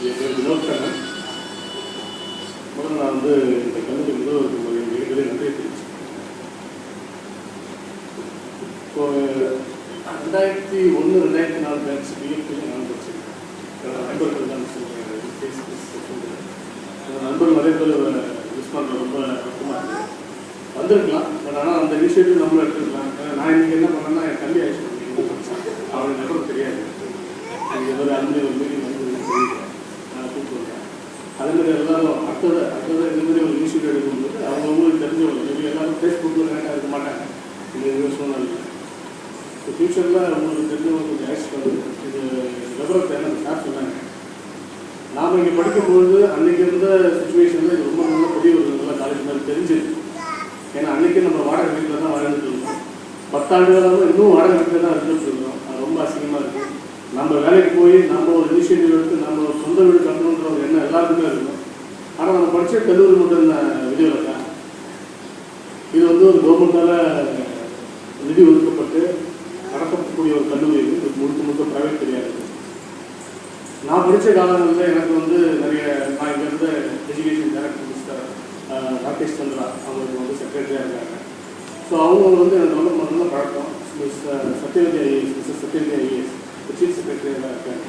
என் பேர் வினோத் கண்ணன். முதல்ல நான் வந்து இந்த கல்லூரி முதல்வருக்கு மிகப்பெரிய நன்றி தெரிவிச்சேன். இப்போ 2001, 2004 பேட்ச் பிஎஃப்டியில் நான் படிச்சிருக்கேன். நண்பர்கள் தான் சொல்கிறேன். நண்பர்கள் நிறைய பேர் யூஸ் பண்ணுறது ரொம்ப கஷ்டமாக இருக்குது. வந்திருக்கலாம், பட் ஆனால் அந்த இனிஷியேட்டிவ் நம்மளும் எடுத்துருக்கலாம். நான் இன்றைக்கி என்ன பண்ணேன்னா என் கல்வி ஆயிடுச்சு அவனுக்கு நம்பர் தெரியாது. எனக்கு ஏதோ அலுவலி ஒரு மீட்டிங் வந்து நான் கூப்பிட்டு வந்தேன். அதேமாதிரி எல்லாரும் அடுத்தது இந்தமாதிரி ஒரு இனிஷியேட்டிவ் எடுக்கும்போது அவங்களுக்கு தெரிஞ்சவங்க இது எல்லாரும் ஃபேஸ்புக்கில் கனெக்டாக இருக்க மாட்டாங்க. இந்த சூழ்நிலை இப்போ ஃபியூச்சரில் உங்களுக்கு தெரிஞ்சவங்க கொஞ்சம் ஆக்ஸ் பண்ணுது. இது விவரத்தை எனக்கு சார் சொன்னாங்க. நாம் இங்கே படிக்கும்பொழுது அன்றைக்கி இருந்த சுச்சுவேஷனில் இது ரொம்ப நல்ல பெரிய ஒரு நல்ல காலேஜ் மாதிரி தெரிஞ்சுது. ஏன்னா அன்றைக்கி நம்ம வாடகை வீட்டில் தான் வாழ்ந்துட்டு இருக்கோம். 10 ஆண்டுகளாக இன்னும் வாடகை வீட்டில் தான் இருந்துட்டு இருக்கோம். அது ரொம்ப அசிங்கமாக இருக்குது. நம்ம வேலைக்கு போய் நம்ம ஒரு இனிஷியேட்டிவ் எடுத்து நம்ம ஒரு சொந்த வீடு கட்டணுன்ற ஒரு எண்ணம் எல்லாருக்குமே இருக்கும். ஆனால் நம்ம படித்த கல்லூரி மட்டும் இந்த விதிவில் தான் இது வந்து ஒரு கவர்மெண்டால் நிதி ஒதுக்கப்பட்டு நடத்தக்கூடிய ஒரு கல்லூரி இது முழுக்க ப்ரைவேட் கிடையாது. நான் படித்த காலங்களில் எனக்கு வந்து நிறைய நான் இங்கே இருந்த education director mister Rakesh Chandra அவங்களுக்கு வந்து செக்ரட்டரியாக இருக்காங்க. ஸோ அவங்க வந்து எனக்கு நல்ல பழக்கம். Miss Sathyavathi IAS, Mrs Sathyavathi IAS chief செக்ரட்டரியாக இருக்காங்க.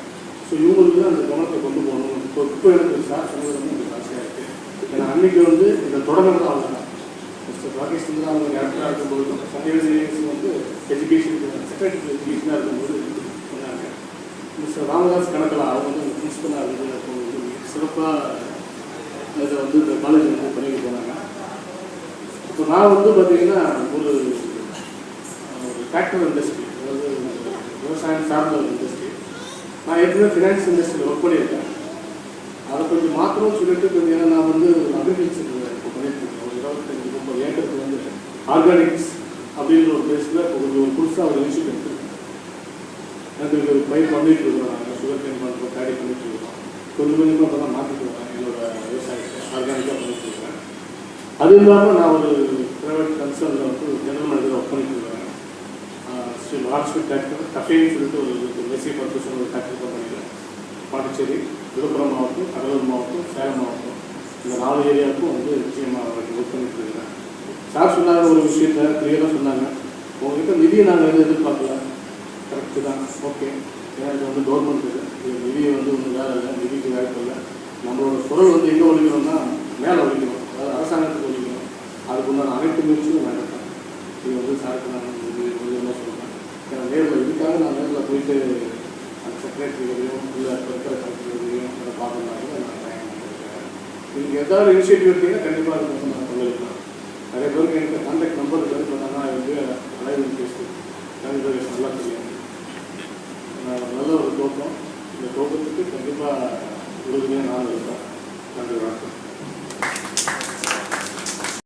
ஸோ இவங்களுக்கு அந்த கவனத்தை கொண்டு போகணும். இப்போ எனக்கு சார் சொன்னது வந்து எனக்கு ஆசையாக இருக்குது. ஏன்னா அன்றைக்கி வந்து இந்த தொடர்ந்து அவங்க தான் மிஸ்டர் ராகேஷ் சந்திரா அவங்க டேரக்டராக இருக்கும்போது சத்யவதி ஐஏஎஸ் வந்து எஜுகேஷன் செக்ரட்டரி எஜுகேஷனாக இருக்கும்போது சொன்னாங்க. மிஸ்டர் ராமதாஸ் கணக்கலா அவங்க வந்து அந்த பிரின்சிபலாக இருந்து அப்போ வந்து சிறப்பாக இதை வந்து இந்த காலேஜ் வந்து பண்ணிட்டு போனாங்க. இப்போ நான் வந்து பார்த்திங்கன்னா ஒரு டிராக்டர் இண்டஸ்ட்ரி, அதாவது விவசாயம் சார்ந்த ஒரு இண்டஸ்ட்ரி. நான் ஏற்கனவே ஃபினான்ஸ் இண்டஸ்ட்ரியில் ஒர்க் பண்ணியிருக்கேன். அதை கொஞ்சம் மாற்றணும்னு சொல்லிட்டு கொஞ்சம் ஏன்னா நான் வந்து அக்ரிகல்ச்சர் இப்போ பண்ணியிருக்கேன். ஒரு 25-30 ஏக்கருக்கு வந்து ஆர்கானிக்ஸ் அப்படின்ற ஒரு பிளேஸில் இப்போ கொஞ்சம் ஒரு புதுசாக ஒரு இன்ஸ்டியூட் எடுத்துருக்கேன். எனக்கு ஒரு பயிர் பண்ணிட்டு இருக்கிறோம். நாங்கள் சுகர் கேன் பண்ணுறோம், பேடி பண்ணிட்டு இருக்கிறோம். கொஞ்சமாக இப்போ தான் மாற்றிட்டு வரேன். என்னோடய விவசாயத்தை ஆர்கானிக்காக பண்ணிட்டு இருக்கிறேன். அது இல்லாமல் நான் ஒரு ப்ரைவேட் கன்சர்னில் வந்து ஜெனரல் மேனேஜர் ஒர்க் பண்ணிட்டு இருக்கிறேன். ஸ்ரீ லார்ஜ்ஸ்வீட் ஃபேக்டரி கஃபேன்னு சொல்லிட்டு ஒரு மெஸ்ஸி பர்பஸ் ஒரு ஃபேக்டரி கம்பெனியில் பாண்டிச்சேரி, விழுப்புரம் மாவட்டம், கடலூர் மாவட்டம், சேலம் மாவட்டம் இந்த 4 ஏரியாவுக்கும் வந்து நிச்சயமாக ஒர்க் பண்ணிட்டு இருக்கிறேன். சார் சொன்னாங்க ஒரு விஷயத்தை கிளியராக சொன்னாங்க. உங்கள்கிட்ட நிதியை நாங்கள் எதுவும் எதிர்பார்க்கல, கரெக்டு தான், ஓகே. ஏன்னா இது வந்து கவர்மெண்ட் இது நிதியை வந்து ஒன்றும் வேலை இல்லை, நிதிக்கு வாய்ப்பு இல்லை. நம்மளோட குரல் வந்து எங்கே ஒழிக்கணும்னா மேலே ஒழிக்கணும், அதாவது அரசாங்கத்துக்கு ஒழிக்கணும். அதுக்குண்டான அனைத்து முயற்சியும் வேண்டாம். இது வந்து சாருக்கு நான் என்ன சொல்கிறேன். ஏன்னா நேரில் இதுக்காக நான் நேரில் போயிட்டு அந்த செக்ரட்டரிகளையும் இல்லை இருக்கிற கலெக்டர்களையும் அதை பார்க்கறதுனால நான் தயாராக பண்ணியிருக்கேன். நீங்கள் ஏதாவது இனிஷியேட்டிவ் எடுத்தீங்கன்னா கண்டிப்பாக அது வந்து நான் பங்களிக்கலாம். நிறைய பேருக்கு எனக்கு கான்டாக்ட் நம்பர் இருக்குது. பட் ஆனால் வந்து அலைவன் பேசு கண்டிப்பாக நல்லா தெரியும். நல்ல ஒரு தோக்கம். இந்த தோக்கத்துக்கு கண்டிப்பாக உறுதியாக நான் இருப்பேன். நன்றி, வணக்கம்.